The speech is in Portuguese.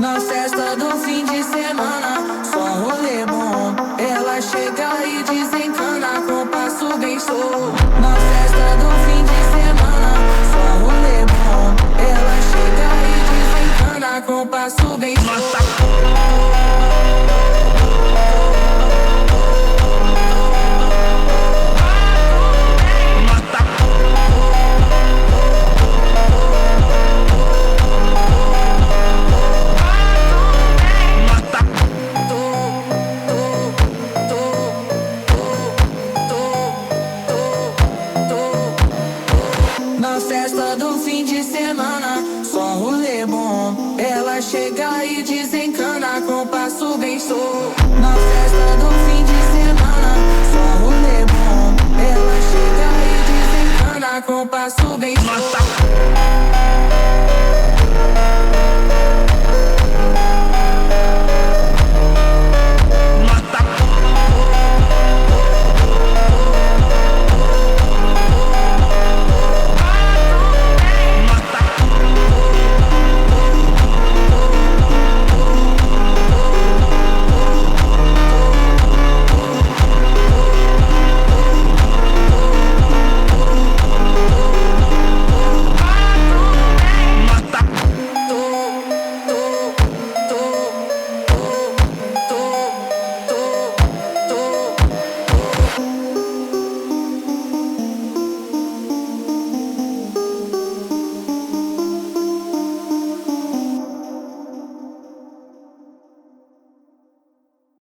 Na festa do fim de semana, só rolê bom. Ela chega e desencana com passo bem solto. Na festa do fim de semana, só rolê bom. Ela chega e desencana com passo bem solto. Na festa do fim de semana, só rolê bom. Ela chega e desencana com passo bem solto. Na festa do fim de semana, só rolê bom. Ela chega e desencana com passo bem solto.